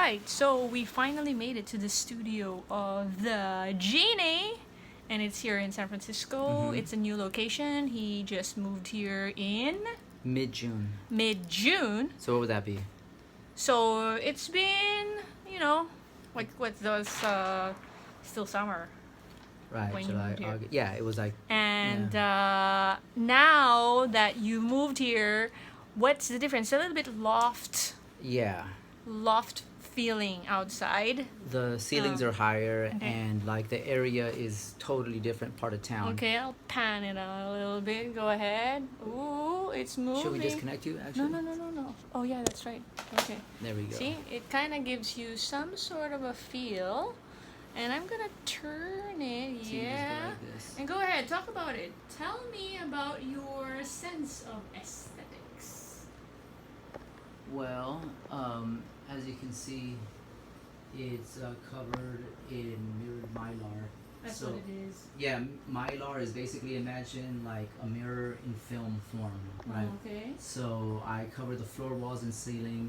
right, so we finally made it to the studio of the Genie, and it's here in San Francisco. It's a new location. He just moved here in Mid-June. mid-June. So what would that be? So it's been, like what those still summer. Right, When you July, moved here. August. Yeah, it was like. And now that you moved here, what's the difference? A little bit loft feeling outside. The ceilings are higher, okay. and like the area is totally different part of town. Okay, I'll pan it out a little bit. Go ahead. Ooh, it's moving. Should we disconnect you, actually? No. Oh yeah, that's right. Okay. There we go. See, it kind of gives you some sort of a feel. And I'm gonna turn it, So you just go yeah. like this. And go ahead, talk about it. Tell me about your sense of aesthetics. Well, as you can see, it's covered in mirrored mylar. That's So, what it is. Yeah, mylar is basically, imagine like a mirror in film form, right? Okay. So I cover the floor, walls, and ceiling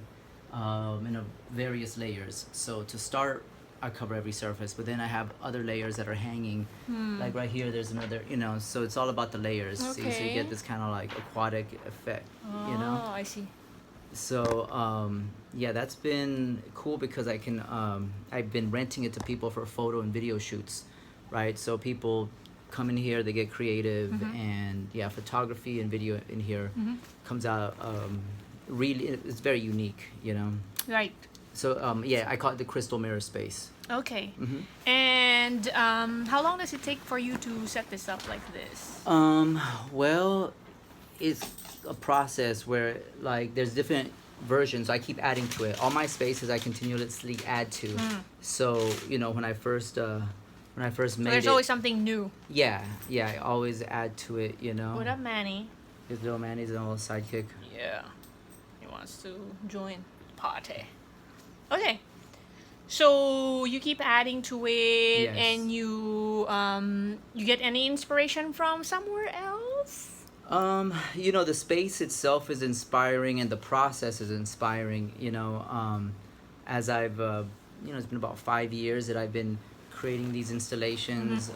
in various layers. So to start, I cover every surface, but then I have other layers that are hanging. Like right here, there's another, so it's all about the layers. See? So you Okay. get this kind of like aquatic effect, Oh, I see. So yeah, that's been cool because I can I've been renting it to people for photo and video shoots, right? So people come in here, they get creative, and yeah, photography and video in here comes out really, it's very unique, Right. So yeah, I call it the crystal mirror space. Okay. And how long does it take for you to set this up like this? Well, it's a process where like there's different versions. I keep adding to it. All my spaces I continuously add to. So when I first made There's it, always something new. yeah, I always add to it. What up, Manny? His little man, he's a little sidekick. Yeah. He wants to join the party. Okay. So you keep adding to it, Yes. and you get any inspiration from somewhere else? The space itself is inspiring, and the process is inspiring. As I've it's been about 5 years that I've been creating these installations.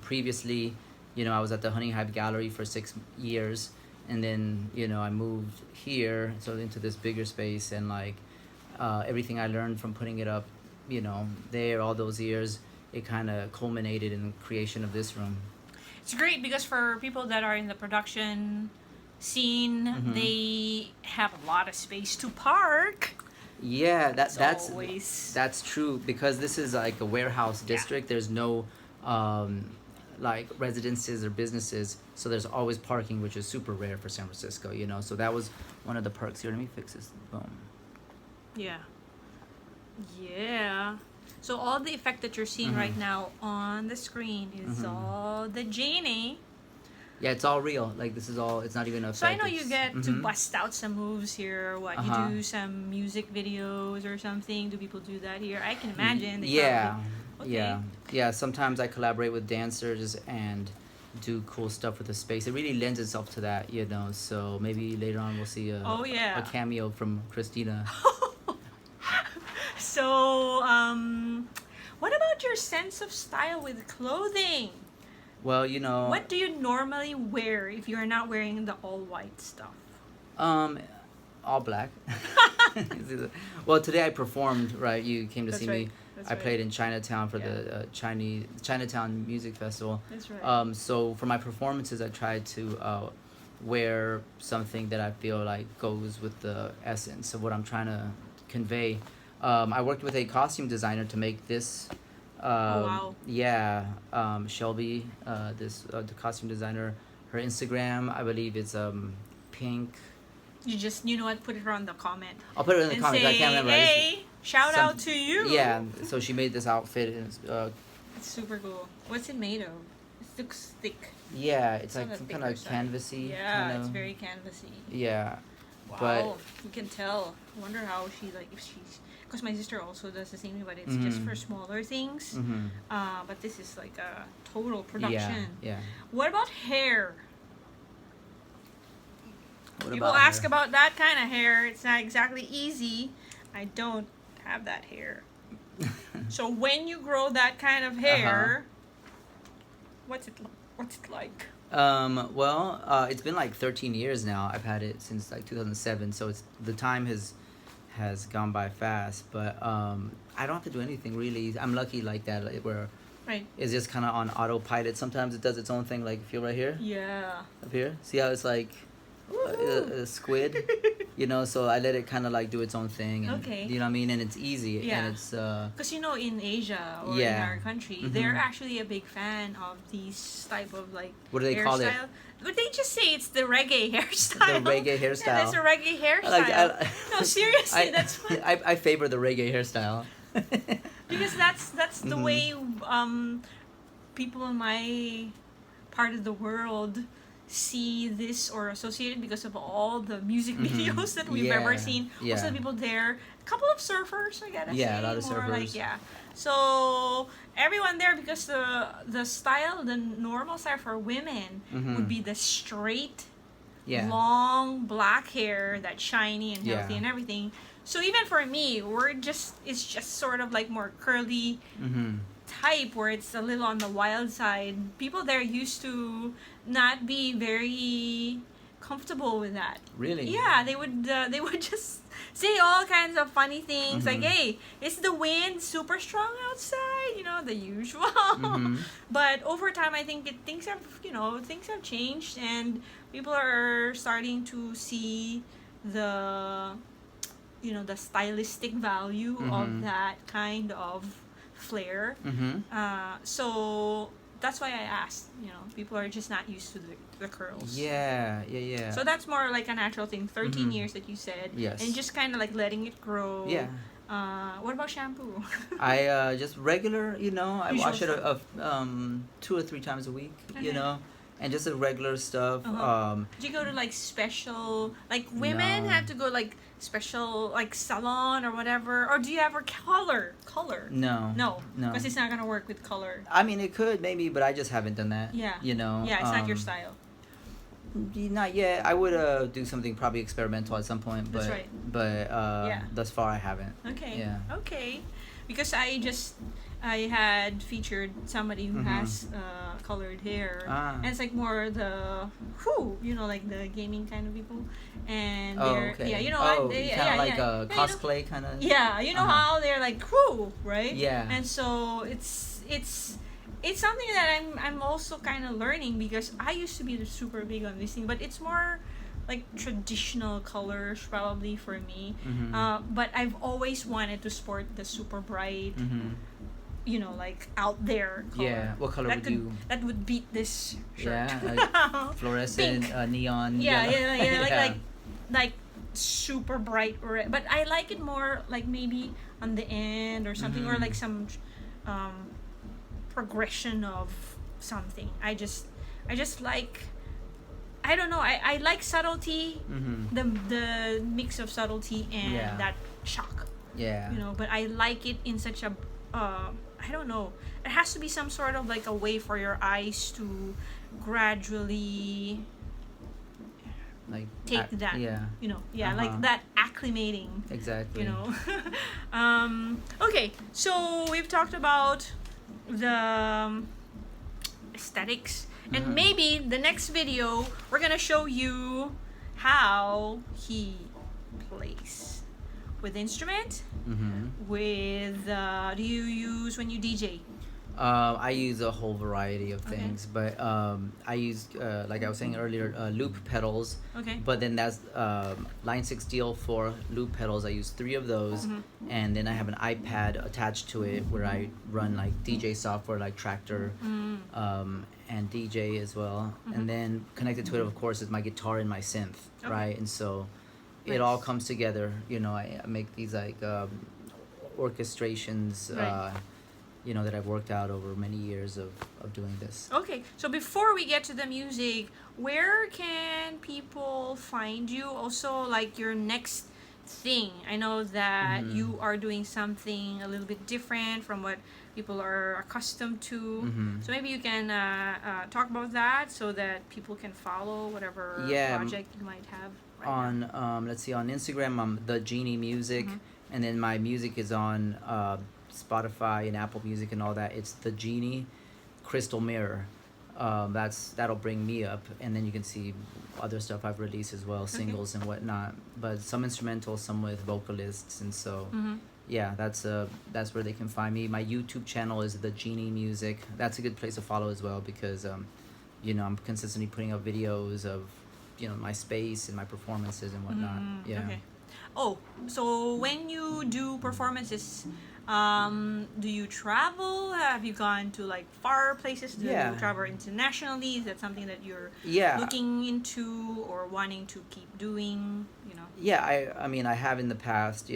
Previously, I was at the Honey Hive Gallery for 6 years, and then I moved here, so into this bigger space, and like everything I learned from putting it up, there all those years, it kind of culminated in the creation of this room. It's great because for people that are in the production scene, they have a lot of space to park. Yeah, that's always... that's true, because this is like a warehouse district. There's no like residences or businesses, so there's always parking, which is super rare for San Francisco. So that was one of the perks here. Let me fix this. Boom. Yeah. So all the effect that you're seeing right now on the screen is all the Genie. Yeah, it's all real. Like this is all. It's not even a. So I know you get to bust out some moves here. What you do, some music videos or something? Do people do that here? I can imagine. They probably, yeah. Sometimes I collaborate with dancers and do cool stuff with the space. It really lends itself to that, So maybe later on we'll see a cameo from Christina. So, what about your sense of style with clothing? Well, What do you normally wear if you're not wearing the all-white stuff? All black. Well, today I performed, right? You came to see me. I played in Chinatown for the Chinatown Music Festival. That's right. So for my performances, I tried to wear something that I feel like goes with the essence of what I'm trying to convey. I worked with a costume designer to make this. Wow. Yeah, Shelby, the costume designer. Her Instagram, I believe it's pink. You know what? Put it on the comment. I'll put it in the comments. Say, I can't remember. Hey, shout out to you. Yeah, so she made this outfit. And it's super cool. What's it made of? It looks thick. Yeah, it's like some kind of canvasy. Yeah, it's very canvasy. Yeah. Wow, but you can tell. I wonder how if she's, because my sister also does the same thing, but it's just for smaller things. But this is like a total production. Yeah. What about hair? What People about ask hair? about that kind of hair. It's not exactly easy. I don't have that hair. So when you grow that kind of hair, what's it like? Well, it's been like 13 years now. I've had it since like 2007, so it's the time has gone by fast. But I don't have to do anything really. I'm lucky like that, like, where Right. it's just kind of on autopilot. Sometimes it does its own thing. Like feel right here, Yeah. up here. See how it's like a squid, you know? So I let it kind of like do its own thing. And, Okay. you know what I mean? And it's easy. Yeah. And it's Because in Asia or in Yeah. our country, Mhm. they're actually a big fan of these type of like What do they call it? hairstyle. But they just say it's the reggae hairstyle. The reggae hairstyle. Yeah, that's a reggae hairstyle. No, seriously, that's what, I favor the reggae hairstyle. because that's the Mhm. way people in my part of the world see this or associate it because of all the music Mhm. videos that we've Yeah, ever seen. yeah. Also, the people there, a couple of surfers, I gotta Yeah, say, a lot of more like surfers. yeah. So everyone there, because the style, the normal style for women would be the straight, Yeah. long black hair that's shiny and healthy Yeah. and everything. So even for me, it's just sort of like more curly Mm-hmm. type where it's a little on the wild side. People there used to not be very comfortable with that. Really? Yeah, they would just say all kinds of funny things like, Mhm. "Hey, is the wind super strong outside?" You know, the usual. Mhm. But over time, I think things have changed, and people are starting to see the stylistic value of Mhm. that kind of flair. Mm-hmm. So that's why I asked. People are just not used to the curls. Yeah. So that's more like a natural thing. 13 Mhm. years that you said. Yes. And just kind of like letting it grow. Yeah. What about shampoo? I just regular, I Usual wash it stuff. 2 or 3 times a week, Okay. and just the regular stuff. Uh-huh. Do you go to like special, like women No. have to go like special like salon or whatever, or do you ever color? No. No, No. because it's not gonna work with color. I mean, it could maybe, but I just haven't done that. Yeah. Yeah, It's not your style. Not yet. I would do something probably experimental at some point, but That's right. but Yeah. thus far I haven't. Okay. Yeah. Okay. Because I had featured somebody who Mhm. has colored hair, Ah. and it's like more like the gaming kind of people, and Oh, they're okay. yeah, Kind of like yeah, a cosplay kind of. yeah, how they're like right? Yeah. And so it's something that I'm also kind of learning, because I used to be super big on this thing, but it's more like traditional colors probably for me. Mhm. But I've always wanted to sport the super bright, Mhm. like out there color. Yeah. What color that would you? That would beat this shirt. Yeah, Fluorescent, Pink. neon. Yeah, yellow. yeah, like super bright red. But I like it more like maybe on the end or something, or Mhm. like some progression of something. I just like, I don't know. I like subtlety, Mhm. the mix of subtlety and Yeah. that shock. Yeah. But I like it in such a I don't know. It has to be some sort of like a way for your eyes to gradually Like take that. Yeah. Like Uh-huh. that acclimating. Exactly. Okay, so we've talked about the aesthetics, and Mhm. maybe the next video we're gonna show you how he plays with instrument. Mhm. With do you use when you DJ? I use a whole variety of Okay. things, but I use like I was saying earlier, loop pedals. Okay. But then that's Line 6 DL4 loop pedals. I use 3 of those, Mhm. and then I have an iPad attached to it where I run like DJ software like Tractor, and DJ as well. Mhm. And then connected to it, of course, is my guitar and my synth, Okay. right? And so it Nice. all comes together. I make these like orchestrations. Right. That I've worked out over many years of doing this. Okay, so before we get to the music, where can people find you? Also, like your next thing. I know that Mhm. you are doing something a little bit different from what people are accustomed to. Mhm. So maybe you can talk about that so that people can follow whatever Yeah, project you might have right now. On let's see, on Instagram I'm the Genie Music, Mhm. And then my music is on Spotify and Apple Music and all that. It's the Genie Crystal Mirror. That'll bring me up, and then you can see other stuff I've released as well, singles and whatnot. But some instrumental, some with vocalists, and so yeah, that's where they can find me. My YouTube channel is the Genie Music. That's a good place to follow as well because I'm consistently putting up videos of my space and my performances and whatnot. Yeah. Okay. Oh, so when you do performances, do you travel? Have you gone to like far places? Do Yeah. you travel internationally? Is that something that you're Yeah. looking into or wanting to keep doing? Yeah, I mean I have in the past,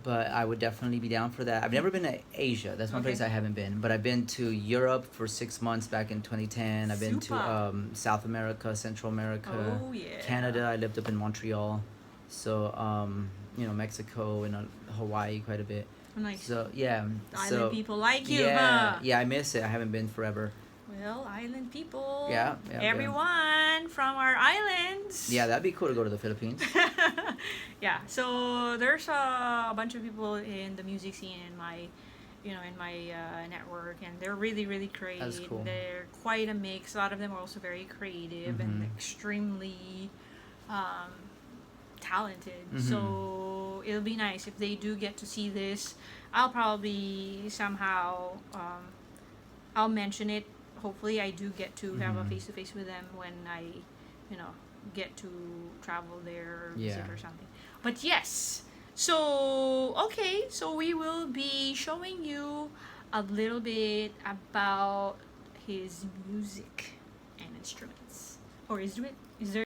but I would definitely be down for that. I've never been to Asia. That's one place I haven't been. But I've been to Europe for 6 months back in 2010. I've been to Super. South America, Central America, Oh, yeah. Canada. I lived up in Montreal. So, Mexico and Hawaii quite a bit. Nice. So, yeah. Island people like you, yeah, huh? yeah, I miss it. I haven't been forever. Well, island people. Yeah, Everyone from our islands. Yeah, that'd be cool to go to the Philippines. Yeah, so there's a bunch of people in the music scene in my network, and they're really, really great. That's cool. They're quite a mix. A lot of them are also very creative and extremely talented. So it'll be nice if they do get to see this. I'll probably somehow I'll mention it. Hopefully I do get to have a face-to-face with them when I get to travel there or visit or something. But yes, so okay, so we will be showing you a little bit about his music and instruments. Or is there